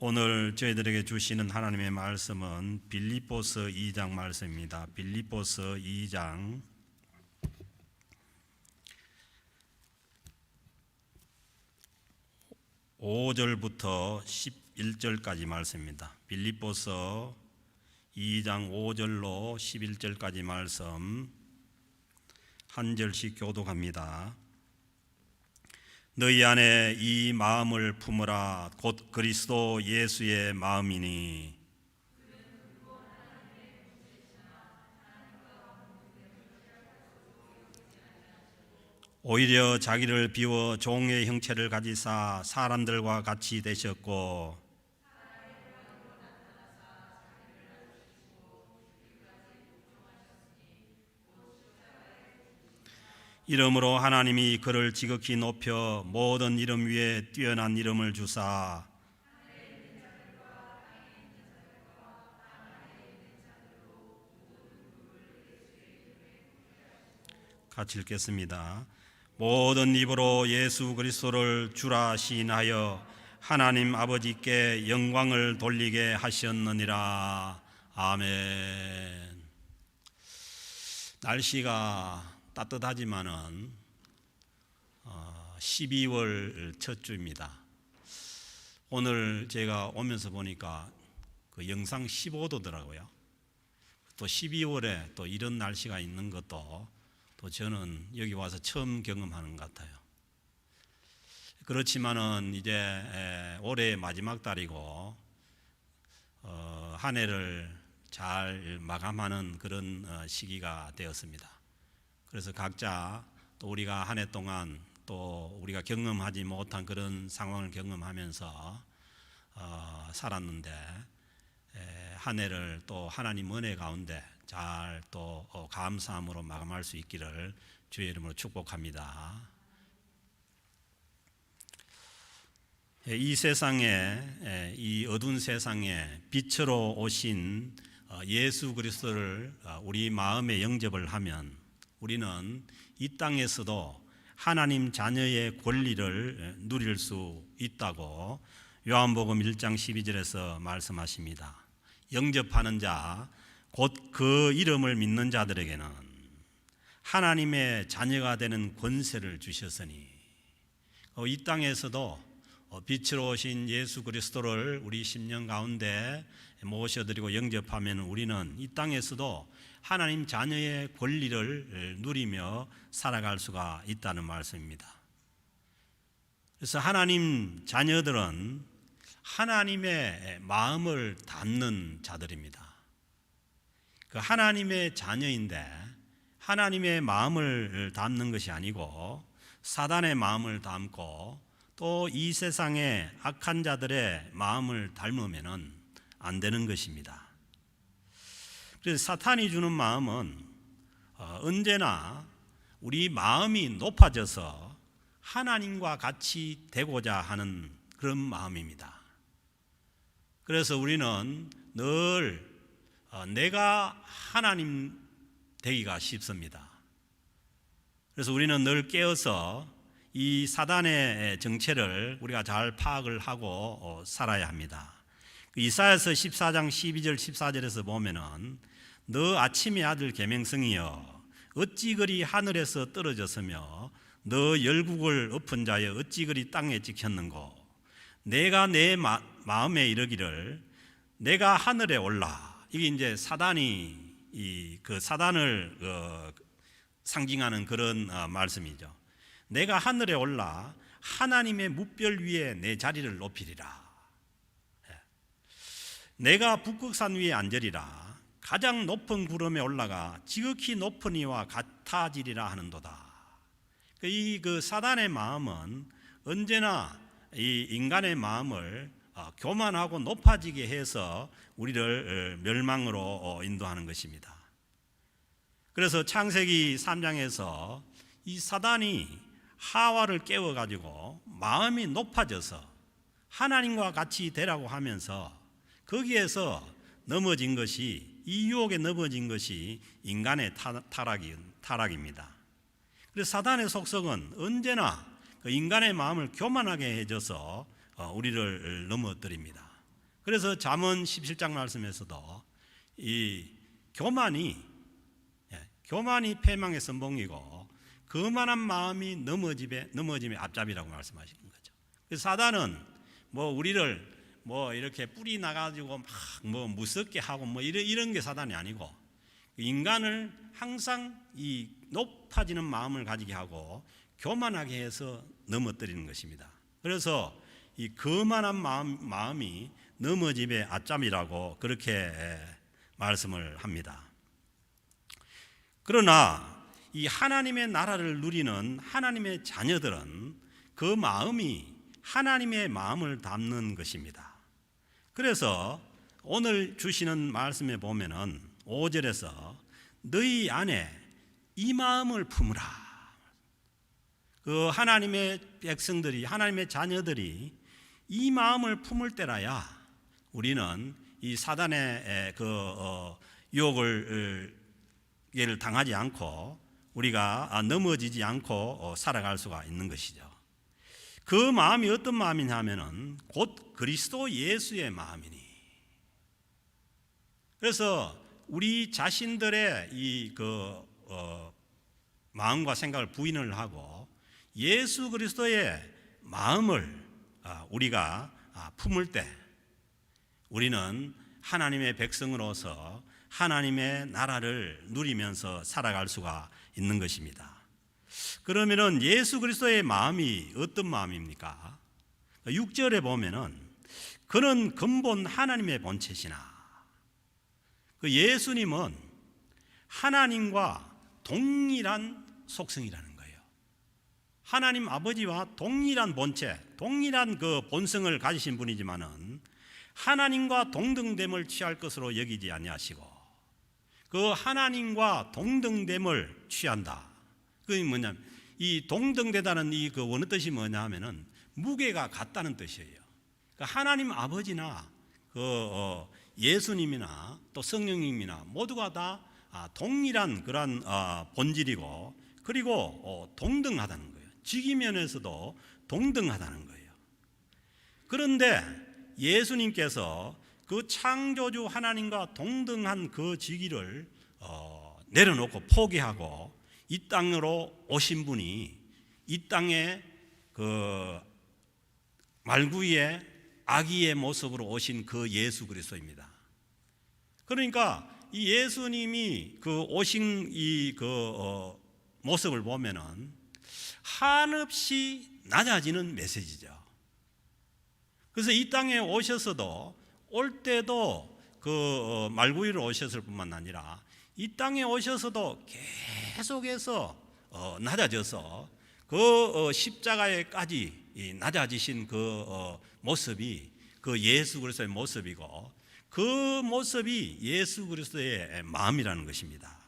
오늘 저희들에게 주시는 하나님의 말씀은 빌립보서 2장 말씀입니다. 빌립보서 2장 5절부터 11절까지 말씀입니다. 빌립보서 2장 5절로 11절까지 말씀 한 절씩 교독합니다. 너희 안에 이 마음을 품으라. 곧 그리스도 예수의 마음이니 오히려 자기를 비워 종의 형체를 가지사 사람들과 같이 되셨고 이름으로 하나님이 그를 지극히 높여 모든 이름 위에 뛰어난 이름을 주사 같이 읽겠습니다. 모든 입으로 예수 그리스도를 주라 시인하여 하나님 아버지께 영광을 돌리게 하셨느니라. 아멘. 날씨가 따뜻하지만은 12월 첫 주입니다. 오늘 제가 오면서 보니까 그 영상 15도더라고요. 또 12월에 또 이런 날씨가 있는 것도 또 저는 여기 와서 처음 경험하는 것 같아요. 그렇지만은 이제 올해 마지막 달이고 한 해를 잘 마감하는 그런 시기가 되었습니다. 그래서 각자 또 우리가 한 해 동안 또 우리가 경험하지 못한 그런 상황을 경험하면서 살았는데 한 해를 또 하나님 은혜 가운데 잘 또 감사함으로 마감할 수 있기를 주의 이름으로 축복합니다. 이 세상에, 이 어두운 세상에 빛으로 오신 예수 그리스도를 우리 마음에 영접을 하면 우리는 이 땅에서도 하나님 자녀의 권리를 누릴 수 있다고 요한복음 1장 12절에서 말씀하십니다. 영접하는 자, 곧 그 이름을 믿는 자들에게는 하나님의 자녀가 되는 권세를 주셨으니 이 땅에서도 빛으로 오신 예수 그리스도를 우리 심령 가운데 모셔드리고 영접하면 우리는 이 땅에서도 하나님 자녀의 권리를 누리며 살아갈 수가 있다는 말씀입니다. 그래서 하나님 자녀들은 하나님의 마음을 담는 자들입니다. 그 하나님의 자녀인데 하나님의 마음을 담는 것이 아니고 사단의 마음을 담고 또 이 세상의 악한 자들의 마음을 닮으면 안 되는 것입니다. 그래서 사탄이 주는 마음은 언제나 우리 마음이 높아져서 하나님과 같이 되고자 하는 그런 마음입니다. 그래서 우리는 늘 내가 하나님 되기가 쉽습니다. 그래서 우리는 늘 깨어서 이 사단의 정체를 우리가 잘 파악을 하고 살아야 합니다. 이사야서 14장 12절 14절에서 보면은 너 아침의 아들 계명성이여 어찌 그리 하늘에서 떨어졌으며 너 열국을 엎은 자여 어찌 그리 땅에 찍혔는고 내가 내 마음에 이르기를 내가 하늘에 올라. 이게 이제 사단이 그 사단을 상징하는 그런 말씀이죠. 내가 하늘에 올라 하나님의 뭇별 위에 내 자리를 높이리라. 내가 북극산 위에 앉으리라. 가장 높은 구름에 올라가 지극히 높은 이와 같아지리라 하는도다. 그 사단의 마음은 언제나 이 인간의 마음을 교만하고 높아지게 해서 우리를 멸망으로 인도하는 것입니다. 그래서 창세기 3장에서 이 사단이 하와를 깨워가지고 마음이 높아져서 하나님과 같이 되라고 하면서 거기에서 넘어진 것이 이 유혹에 넘어진 것이 인간의 타락입니다. 그래서 사단의 속성은 언제나 그 인간의 마음을 교만하게 해줘서 우리를 넘어뜨립니다. 그래서 잠언 17장 말씀에서도 이 교만이 패망의 선봉이고 거만한 마음이 넘어짐의 앞잡이라고 말씀하시는 거죠. 그래서 사단은 뭐 우리를 뭐 이렇게 뿌리 나가지고 막 뭐 무섭게 하고 뭐 이런 게 사단이 아니고 인간을 항상 이 높아지는 마음을 가지게 하고 교만하게 해서 넘어뜨리는 것입니다. 그래서 이 거만한 마음이 넘어짐의 앞잡이라고 그렇게 말씀을 합니다. 그러나 이 하나님의 나라를 누리는 하나님의 자녀들은 그 마음이 하나님의 마음을 담는 것입니다. 그래서 오늘 주시는 말씀에 보면은 5절에서 너희 안에 이 마음을 품으라. 그 하나님의 백성들이, 하나님의 자녀들이 이 마음을 품을 때라야 우리는 이 사단의 유혹을 당하지 않고 우리가 넘어지지 않고 살아갈 수가 있는 것이죠. 그 마음이 어떤 마음이냐 하면은 곧 그리스도 예수의 마음이니. 그래서 우리 자신들의 마음과 생각을 부인을 하고 예수 그리스도의 마음을 우리가 품을 때 우리는 하나님의 백성으로서 하나님의 나라를 누리면서 살아갈 수가 있는 것입니다. 그러면은 예수 그리스도의 마음이 어떤 마음입니까? 6절에 보면은 그는 근본 하나님의 본체시나. 그 예수님은 하나님과 동일한 속성이라는 거예요. 하나님 아버지와 동일한 본체, 동일한 그 본성을 가지신 분이지만은 하나님과 동등됨을 취할 것으로 여기지 아니하시고 그 하나님과 동등됨을 취한다. 그게 뭐냐면 이 동등되다는 이 그 원어 뜻이 뭐냐 하면은 무게가 같다는 뜻이에요. 그러니까 하나님 아버지나 예수님이나 또 성령님이나 모두가 다 동일한 그러한 본질이고 그리고 동등하다는 거예요. 직위면에서도 동등하다는 거예요. 그런데 예수님께서 그 창조주 하나님과 동등한 그 직위를 내려놓고 포기하고 이 땅으로 오신 분이 이 땅에 그 말구이의 아기의 모습으로 오신 그 예수 그리스도입니다. 그러니까 이 예수님이 그 오신 이 모습을 보면은 한없이 낮아지는 메시지죠. 그래서 이 땅에 오셔서도 올 때도 그 말구이로 오셨을 뿐만 아니라 이 땅에 오셔서도 계속해서 낮아져서 그 십자가에까지 낮아지신 그 모습이 그 예수 그리스도의 모습이고 그 모습이 예수 그리스도의 마음이라는 것입니다.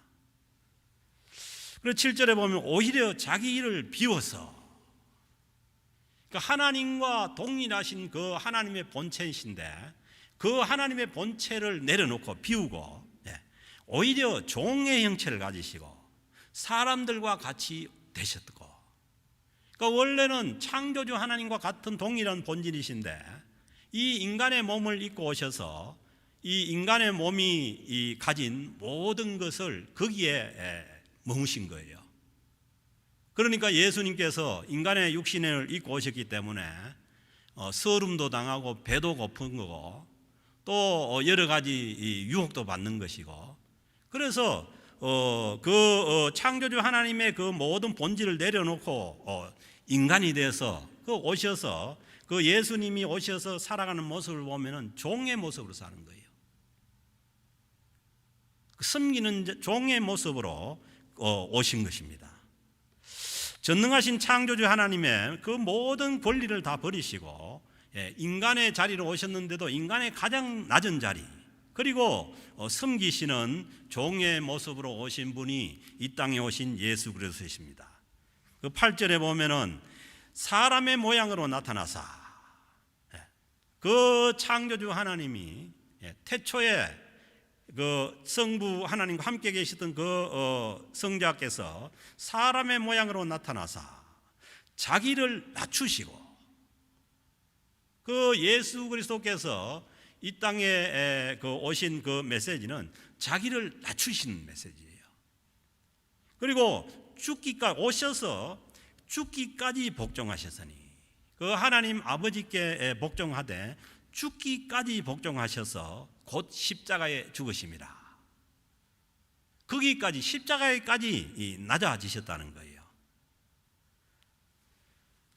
그리고 7절에 보면 오히려 자기 일을 비워서 그러니까 하나님과 동일하신 그 하나님의 본체이신데 그 하나님의 본체를 내려놓고 비우고 오히려 종의 형체를 가지시고 사람들과 같이 되셨고 그러니까 원래는 창조주 하나님과 같은 동일한 본질이신데 이 인간의 몸을 입고 오셔서 이 인간의 몸이 가진 모든 것을 거기에 머무신 거예요. 그러니까 예수님께서 인간의 육신을 입고 오셨기 때문에 서름도 당하고 배도 고픈 거고 또 여러 가지 유혹도 받는 것이고 그래서 창조주 하나님의 그 모든 본질을 내려놓고 인간이 돼서 오셔서 그 예수님이 오셔서 살아가는 모습을 보면은 종의 모습으로 사는 거예요. 섬기는 종의 모습으로 오신 것입니다. 전능하신 창조주 하나님의 그 모든 권리를 다 버리시고 인간의 자리로 오셨는데도 인간의 가장 낮은 자리 그리고 섬기시는 종의 모습으로 오신 분이 이 땅에 오신 예수 그리스도이십니다. 그 8절에 보면은 사람의 모양으로 나타나사 그 창조주 하나님이 태초에 그 성부 하나님과 함께 계시던 그 성자께서 사람의 모양으로 나타나사 자기를 낮추시고 그 예수 그리스도께서 이 땅에 오신 그 메시지는 자기를 낮추시는 메시지예요. 그리고 죽기까지 오셔서 죽기까지 복종하셨으니, 그 하나님 아버지께 복종하되 죽기까지 복종하셔서 곧 십자가에 죽으십니다. 거기까지, 십자가에까지 낮아지셨다는 거예요.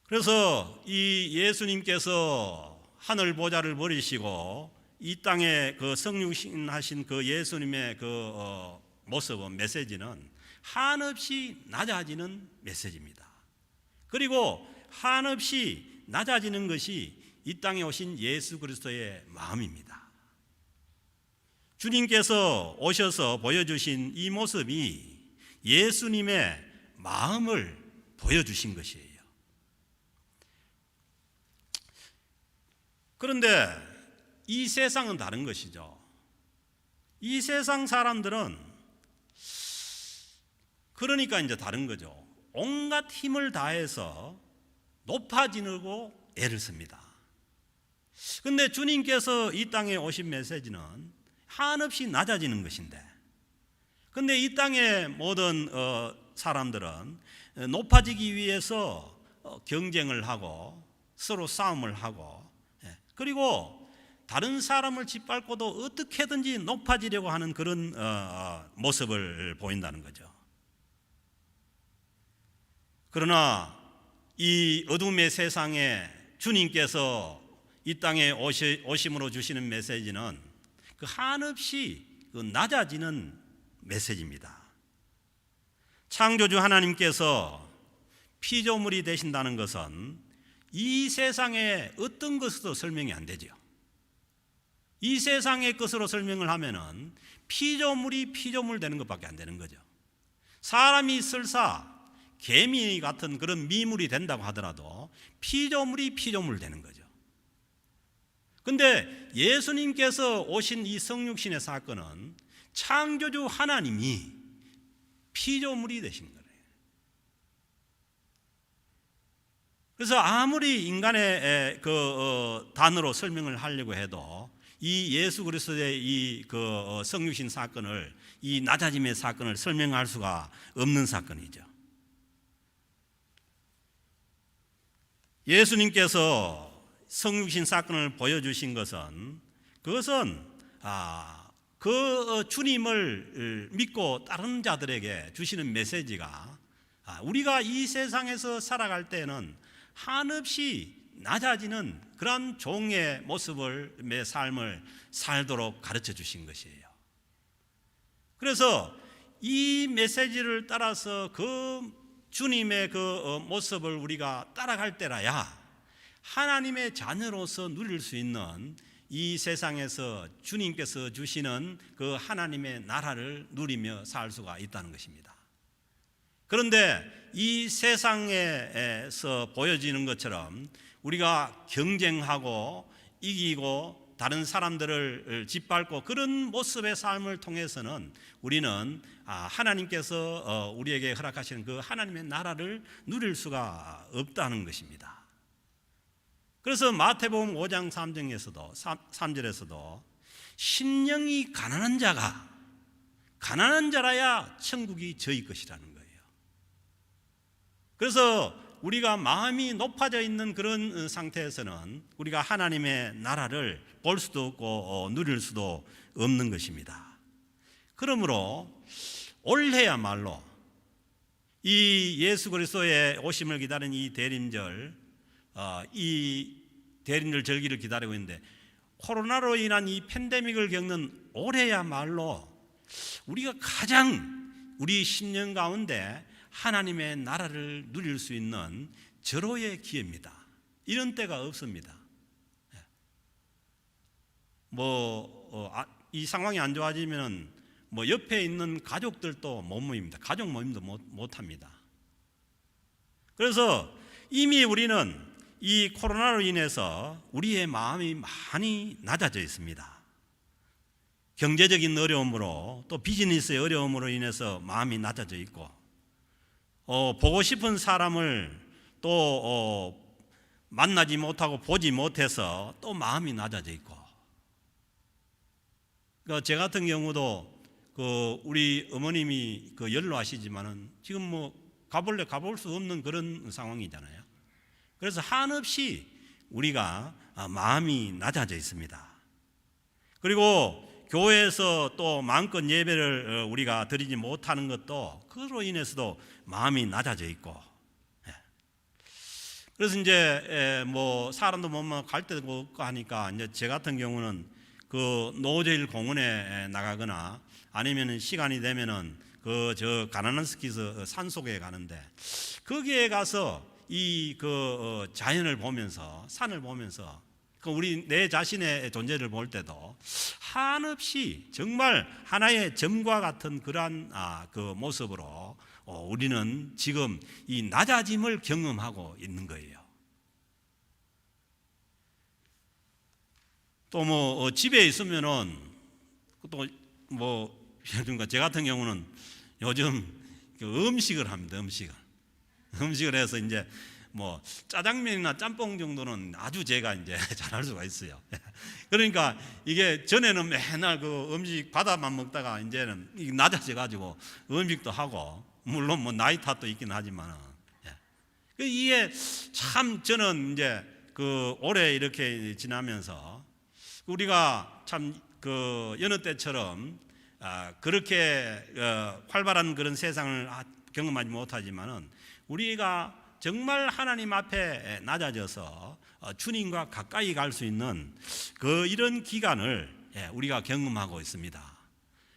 그래서 이 예수님께서 하늘 보좌를 버리시고 이 땅에 그 성육신하신 그 예수님의 그 모습은, 메시지는 한없이 낮아지는 메시지입니다. 그리고 한없이 낮아지는 것이 이 땅에 오신 예수 그리스도의 마음입니다. 주님께서 오셔서 보여주신 이 모습이 예수님의 마음을 보여주신 것이에요. 그런데 이 세상은 다른 것이죠. 이 세상 사람들은 그러니까 이제 다른 거죠. 온갖 힘을 다해서 높아지려고 애를 씁니다. 그런데 주님께서 이 땅에 오신 메시지는 한없이 낮아지는 것인데, 그런데 이 땅의 모든 사람들은 높아지기 위해서 경쟁을 하고 서로 싸움을 하고, 그리고 다른 사람을 짓밟고도 어떻게든지 높아지려고 하는 그런 모습을 보인다는 거죠. 그러나 이 어둠의 세상에 주님께서 이 땅에 오심으로 주시는 메시지는 그 한없이 그 낮아지는 메시지입니다. 창조주 하나님께서 피조물이 되신다는 것은 이 세상의 어떤 것으로도 설명이 안 되죠. 이 세상의 것으로 설명을 하면은 피조물이 피조물 되는 것밖에 안 되는 거죠. 사람이 설사 개미 같은 그런 미물이 된다고 하더라도 피조물이 피조물 되는 거죠. 그런데 예수님께서 오신 이 성육신의 사건은 창조주 하나님이 피조물이 되신 거예요. 그래서 아무리 인간의 단어로 설명을 하려고 해도 이 예수 그리스도의 이 성육신 사건을, 이 낮아짐의 사건을 설명할 수가 없는 사건이죠. 예수님께서 성육신 사건을 보여주신 것은, 그것은 그 주님을 믿고 다른 자들에게 주시는 메시지가, 우리가 이 세상에서 살아갈 때는 한없이 낮아지는 그런 종의 모습을, 내 삶을 살도록 가르쳐 주신 것이에요. 그래서 이 메시지를 따라서 그 주님의 그 모습을 우리가 따라갈 때라야 하나님의 자녀로서 누릴 수 있는 이 세상에서 주님께서 주시는 그 하나님의 나라를 누리며 살 수가 있다는 것입니다. 그런데 이 세상에서 보여지는 것처럼 우리가 경쟁하고 이기고 다른 사람들을 짓밟고 그런 모습의 삶을 통해서는 우리는 하나님께서 우리에게 허락하시는 그 하나님의 나라를 누릴 수가 없다는 것입니다. 그래서 마태복음 5장 3절에서도 심령이 가난한 자라야 천국이 저희 것이라는 거예요. 그래서 우리가 마음이 높아져 있는 그런 상태에서는 우리가 하나님의 나라를 볼 수도 없고 누릴 수도 없는 것입니다. 그러므로 올해야말로 이 예수 그리스도의 오심을 기다리는 이 대림절, 이 대림절 절기를 기다리고 있는데, 코로나로 인한 이 팬데믹을 겪는 올해야말로 우리가 가장 우리 10년 가운데 하나님의 나라를 누릴 수 있는 절호의 기회입니다. 이런 때가 없습니다. 이 상황이 안 좋아지면 옆에 있는 가족들도 못 모입니다. 가족 모임도 못 합니다. 그래서 이미 우리는 이 코로나로 인해서 우리의 마음이 많이 낮아져 있습니다. 경제적인 어려움으로, 또 비즈니스의 어려움으로 인해서 마음이 낮아져 있고, 보고 싶은 사람을 또 만나지 못하고 보지 못해서 또 마음이 낮아져 있고, 그러니까 제 같은 경우도 우리 어머님이 연로하시지만은 지금 뭐 가볼 수 없는 그런 상황이잖아요. 그래서 한없이 우리가 마음이 낮아져 있습니다. 그리고 교회에서 또 마음껏 예배를 우리가 드리지 못하는 것도 그로 인해서도 마음이 낮아져 있고, 그래서 이제 뭐 사람도 뭐 갈 데도 없고 하니까 이제 제 같은 경우는 노제일 공원에 나가거나 아니면은 시간이 되면은 저 가나안 스키에서 산속에 가는데, 거기에 가서 자연을 보면서 산을 보면서 우리 내 자신의 존재를 볼 때도 한없이 정말 하나의 점과 같은 그러한 모습으로 우리는 지금 이 낮아짐을 경험하고 있는 거예요. 또 뭐 집에 있으면은 또 뭐 제 같은 경우는 요즘 음식을 합니다. 음식을 해서 이제 뭐 짜장면이나 짬뽕 정도는 아주 제가 이제 잘할 수가 있어요. 그러니까 이게 전에는 맨날 음식 바다만 먹다가 이제는 낮아져 가지고 음식도 하고, 물론 뭐 나이 탓도 있긴 하지만, 이게 참 저는 이제 올해 이렇게 지나면서 우리가 참 여느 때처럼 그렇게 활발한 그런 세상을 경험하지 못하지만은 우리가 정말 하나님 앞에 낮아져서 주님과 가까이 갈 수 있는 이런 기간을 우리가 경험하고 있습니다.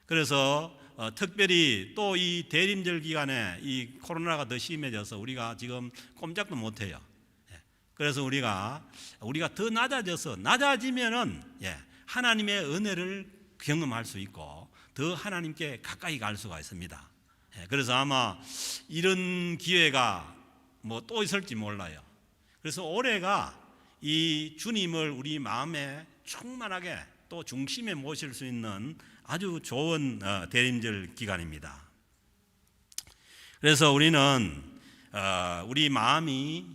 그래서 특별히 또 이 대림절 기간에 이 코로나가 더 심해져서 우리가 지금 꼼짝도 못해요. 그래서 우리가 더 낮아지면은 하나님의 은혜를 경험할 수 있고 더 하나님께 가까이 갈 수가 있습니다. 그래서 아마 이런 기회가 뭐 또 있을지 몰라요. 그래서 올해가 이 주님을 우리 마음에 충만하게 또 중심에 모실 수 있는 아주 좋은 대림절 기간입니다. 그래서 우리는 우리 마음이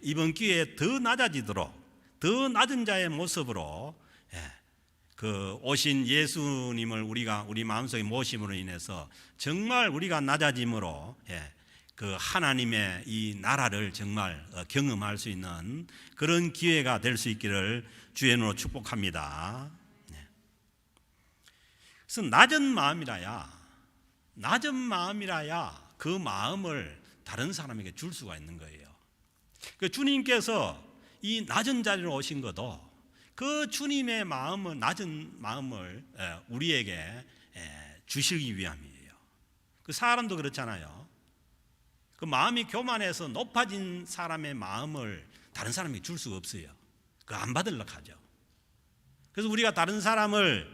이번 기회에 더 낮아지도록, 더 낮은 자의 모습으로 오신 예수님을 우리 마음속에 모심으로 인해서 정말 우리가 낮아짐으로 하나님의 이 나라를 정말 경험할 수 있는 그런 기회가 될 수 있기를 주의 이름으로 축복합니다. 그래서 낮은 마음이라야 그 마음을 다른 사람에게 줄 수가 있는 거예요. 주님께서 이 낮은 자리로 오신 것도 그 주님의 낮은 마음을 우리에게 주시기 위함이에요. 사람도 그렇잖아요. 마음이 교만해서 높아진 사람의 마음을 다른 사람에게 줄 수가 없어요. 안 받으려고 하죠. 그래서 우리가 다른 사람을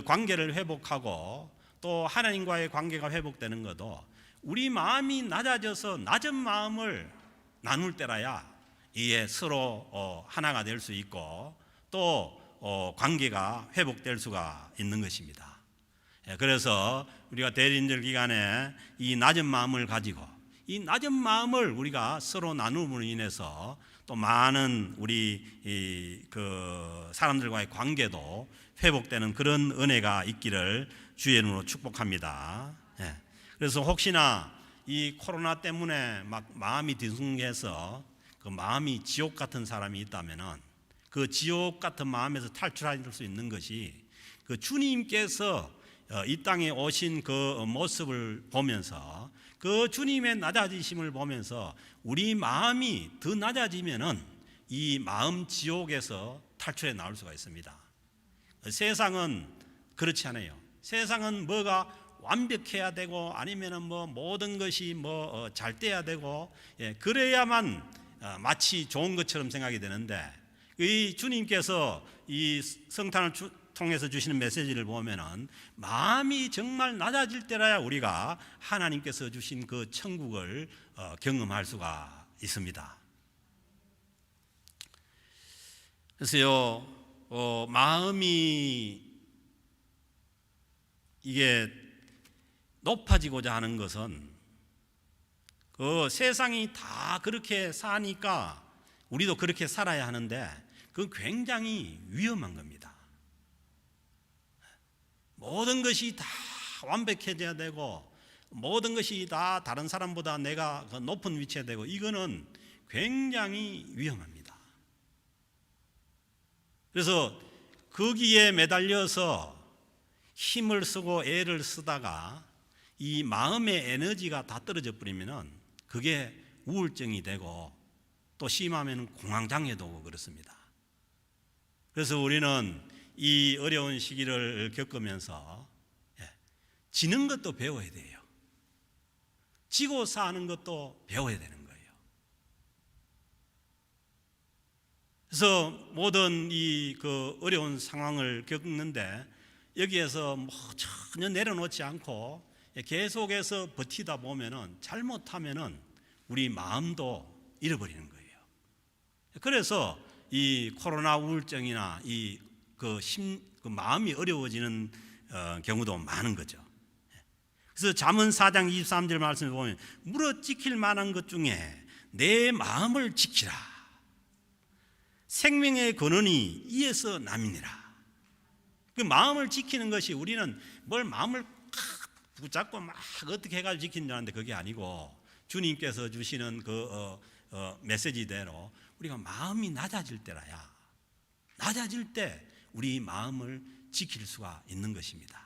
관계를 회복하고 또 하나님과의 관계가 회복되는 것도 우리 마음이 낮아져서 낮은 마음을 나눌 때라야 이에 서로 하나가 될 수 있고 또 관계가 회복될 수가 있는 것입니다. 그래서 우리가 대림절 기간에 이 낮은 마음을 가지고 이 낮은 마음을 우리가 서로 나눔으로 인해서 또 많은 우리 사람들과의 관계도 회복되는 그런 은혜가 있기를 주의 이름으로 축복합니다. 그래서 혹시나 이 코로나 때문에 막 마음이 뒤숭해서 마음이 지옥 같은 사람이 있다면은 그 지옥 같은 마음에서 탈출할 수 있는 것이 주님께서 이 땅에 오신 모습을 보면서 주님의 낮아지심을 보면서 우리 마음이 더 낮아지면은 이 마음 지옥에서 탈출해 나올 수가 있습니다. 세상은 그렇지 않아요. 세상은 뭐가 완벽해야 되고 아니면은 뭐 모든 것이 잘 돼야 되고 그래야만 마치 좋은 것처럼 생각이 되는데, 이 주님께서 이 성탄을 통해서 주시는 메시지를 보면은 마음이 정말 낮아질 때라야 우리가 하나님께서 주신 그 천국을 경험할 수가 있습니다. 그래서요, 마음이 이게 높아지고자 하는 것은 세상이 다 그렇게 사니까 우리도 그렇게 살아야 하는데 그건 굉장히 위험한 겁니다. 모든 것이 다 완벽해져야 되고 모든 것이 다 다른 사람보다 내가 높은 위치에 되고 이거는 굉장히 위험합니다. 그래서 거기에 매달려서 힘을 쓰고 애를 쓰다가 이 마음의 에너지가 다 떨어져 버리면은 그게 우울증이 되고 또 심하면 공황장애도 오고 그렇습니다. 그래서 우리는 이 어려운 시기를 겪으면서 지는 것도 배워야 돼요. 지고 사는 것도 배워야 되는 거예요. 그래서 모든 이 어려운 상황을 겪는데 여기에서 뭐 전혀 내려놓지 않고 계속해서 버티다 보면은 잘못하면은 우리 마음도 잃어버리는 거예요. 그래서 이 코로나 우울증이나 그 마음이 어려워지는 경우도 많은 거죠. 그래서 잠언 4장 23절 말씀을 보면 물어 지킬 만한 것 중에 내 마음을 지키라. 생명의 근원이 이에서 남이니라. 그 마음을 지키는 것이 우리는 뭘 마음을 붙잡고 막 어떻게 해가지고 지키는 줄 아는데 그게 아니고 주님께서 주시는 메시지대로 우리가 마음이 낮아질 때라야 낮아질 때 우리 마음을 지킬 수가 있는 것입니다.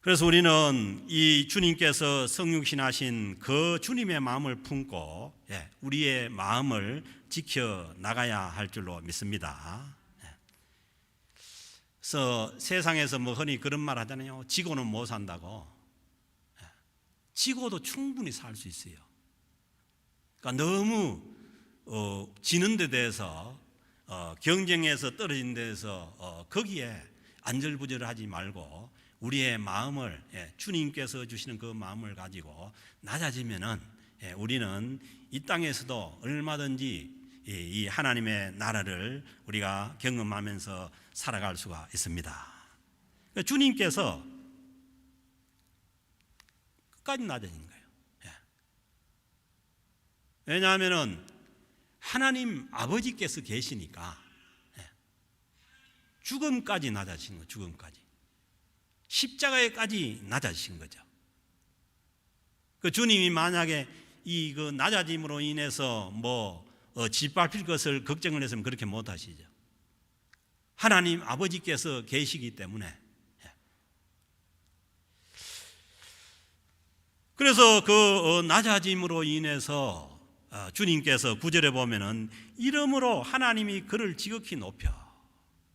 그래서 우리는 이 주님께서 성육신하신 그 주님의 마음을 품고 우리의 마음을 지켜 나가야 할 줄로 믿습니다. 그래서 세상에서 뭐 흔히 그런 말 하잖아요. 지고는 못 산다고. 지고도 충분히 살 수 있어요. 그러니까 너무 지는 데 대해서 경쟁에서 떨어진 데서 거기에 안절부절하지 말고 우리의 마음을 주님께서 주시는 그 마음을 가지고 낮아지면은 우리는 이 땅에서도 얼마든지 이 하나님의 나라를 우리가 경험하면서 살아갈 수가 있습니다. 주님께서 끝까지 낮아진 거예요. 왜냐하면은 하나님 아버지께서 계시니까 죽음까지 낮아지신 거예요. 죽음까지. 십자가에까지 낮아지신 거죠. 그 주님이 만약에 그 낮아짐으로 인해서 짓밟힐 것을 걱정을 했으면 그렇게 못 하시죠. 하나님 아버지께서 계시기 때문에. 그래서 그 낮아짐으로 인해서 주님께서 9절에 보면은 이름으로 하나님이 그를 지극히 높여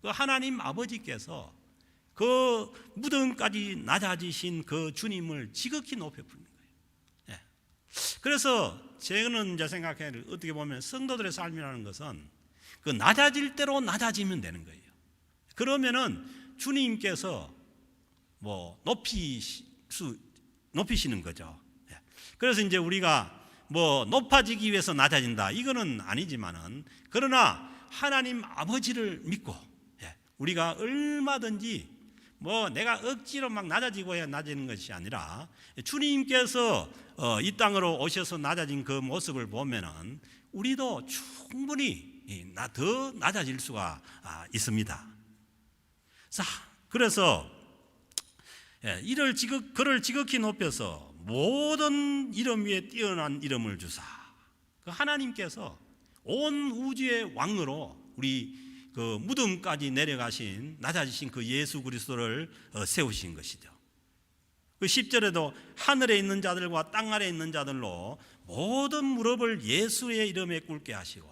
그 하나님 아버지께서 그 무덤까지 낮아지신 그 주님을 지극히 높여 부르는 거예요. 그래서 저는 이제 생각해요. 어떻게 보면 성도들의 삶이라는 것은 그 낮아질 대로 낮아지면 되는 거예요. 그러면은 주님께서 높이시는 거죠. 그래서 이제 우리가 높아지기 위해서 낮아진다 이거는 아니지만은 그러나 하나님 아버지를 믿고 우리가 얼마든지 내가 억지로 막 낮아지고 해야 낮아지는 것이 아니라 주님께서 이 땅으로 오셔서 낮아진 그 모습을 보면은 우리도 충분히 더 낮아질 수가 있습니다. 그래서 그를 지극히 높여서 모든 이름 위에 뛰어난 이름을 주사 그 하나님께서 온 우주의 왕으로 우리 그 무덤까지 내려가신 낮아지신 그 예수 그리스도를 세우신 것이죠. 그 10절에도 하늘에 있는 자들과 땅 아래에 있는 자들로 모든 무릎을 예수의 이름에 꿇게 하시고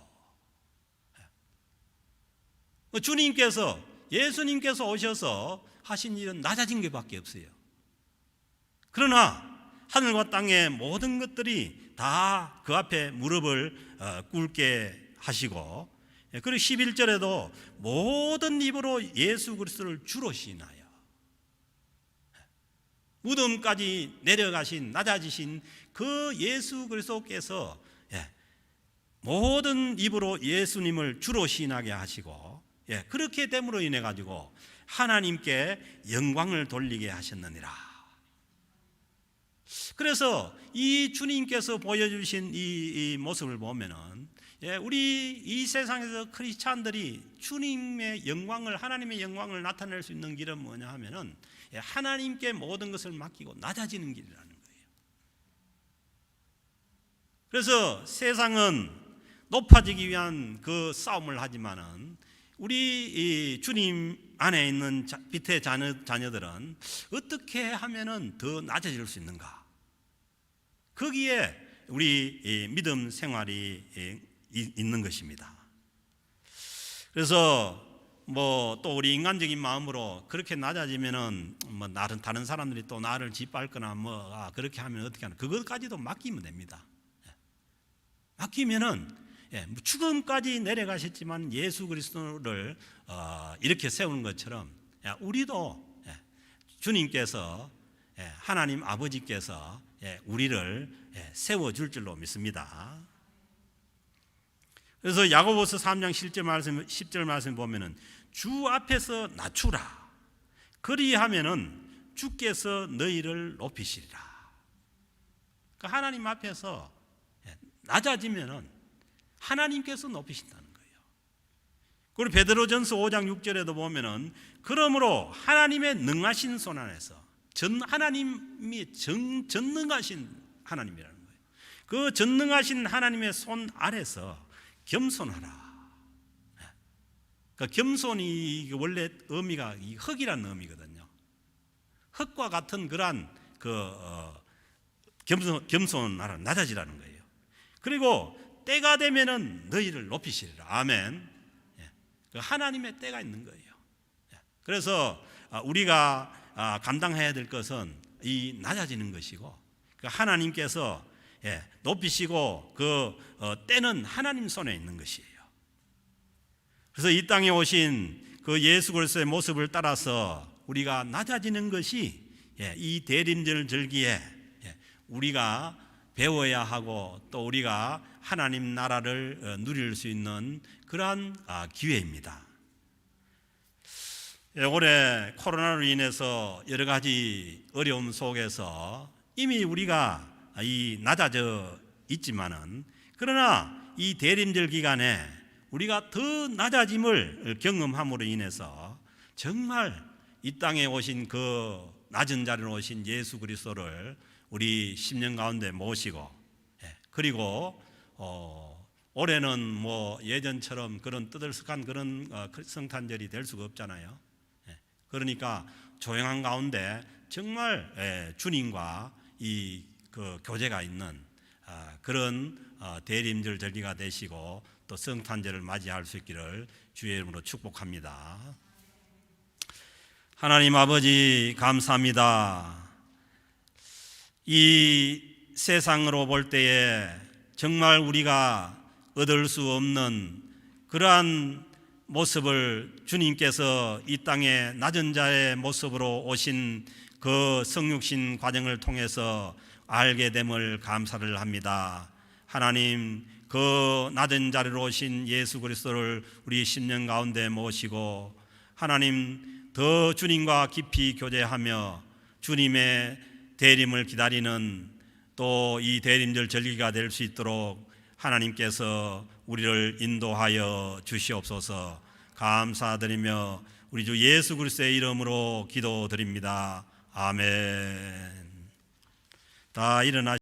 예수님께서 오셔서 하신 일은 낮아진 것밖에 없어요. 그러나 하늘과 땅의 모든 것들이 다 그 앞에 무릎을 꿇게 하시고 그리고 11절에도 모든 입으로 예수 그리스도를 주로 시인하여 무덤까지 내려가신 낮아지신 그 예수 그리스도께서 모든 입으로 예수님을 주로 시인하게 하시고 그렇게 됨으로 인해 가지고 하나님께 영광을 돌리게 하셨느니라. 그래서 이 주님께서 보여주신 이 모습을 보면은 우리 이 세상에서 크리스찬들이 주님의 영광을, 하나님의 영광을 나타낼 수 있는 길은 뭐냐 하면은 하나님께 모든 것을 맡기고 낮아지는 길이라는 거예요. 그래서 세상은 높아지기 위한 그 싸움을 하지만은 우리 주님 안에 있는 빛의 자녀들은 어떻게 하면은 더 낮아질 수 있는가? 거기에 우리 믿음 생활이 있는 것입니다. 그래서 뭐 또 우리 인간적인 마음으로 그렇게 낮아지면은 뭐 다른 사람들이 또 나를 짓밟거나 뭐 그렇게 하면 어떻게 하나, 그것까지도 맡기면 됩니다. 맡기면은 죽음까지 내려가셨지만 예수 그리스도를 이렇게 세우는 것처럼 우리도 주님께서, 하나님 아버지께서 우리를 세워줄 줄로 믿습니다. 그래서 야고보서 3장 10절 말씀 보면은 주 앞에서 낮추라. 그리하면은 주께서 너희를 높이시리라. 그러니까 하나님 앞에서 낮아지면은 하나님께서 높이신다는 거예요. 그리고 베드로전서 5장 6절에도 보면은 그러므로 하나님의 능하신 손 안에서, 하나님이 전능하신 하나님이라는 거예요. 그 전능하신 하나님의 손 아래서 겸손하라. 그러니까 겸손이 원래 의미가 흙이라는 의미거든요. 흙과 같은 그러한 겸손하라, 낮아지라는 거예요. 그리고 때가 되면은 너희를 높이시리라. 아멘. 하나님의 때가 있는 거예요. 그래서 우리가 감당해야 될 것은 이 낮아지는 것이고, 하나님께서 높이시고 그 때는 하나님 손에 있는 것이에요. 그래서 이 땅에 오신 그 예수 그리스도의 모습을 따라서 우리가 낮아지는 것이 이 대림절 절기에 우리가 배워야 하고 또 우리가 하나님 나라를 누릴 수 있는 그러한 기회입니다. 올해 코로나로 인해서 여러 가지 어려움 속에서 이미 우리가 낮아져 있지만은, 그러나 이 대림절 기간에 우리가 더 낮아짐을 경험함으로 인해서 정말 이 땅에 오신 그 낮은 자리로 오신 예수 그리스도를 우리 심령 가운데 모시고, 그리고 올해는 뭐 예전처럼 그런 뜨들썩한 그런 성탄절이 될 수가 없잖아요. 그러니까 조용한 가운데 정말 주님과 이 그 교제가 있는 그런 대림절 절기가 되시고 또 성탄절을 맞이할 수 있기를 주의 이름으로 축복합니다. 하나님 아버지 감사합니다. 이 세상으로 볼 때에 정말 우리가 얻을 수 없는 그러한 모습을 주님께서 이 땅에 낮은 자의 모습으로 오신 그 성육신 과정을 통해서 알게 됨을 감사를 합니다. 하나님, 그 낮은 자리로 오신 예수 그리스도를 우리 심령 가운데 모시고 하나님 더 주님과 깊이 교제하며 주님의 대림을 기다리는 또 이 대림절 절기가 될 수 있도록 하나님께서 우리를 인도하여 주시옵소서. 감사드리며 우리 주 예수 그리스도의 이름으로 기도드립니다. 아멘. 다 일어나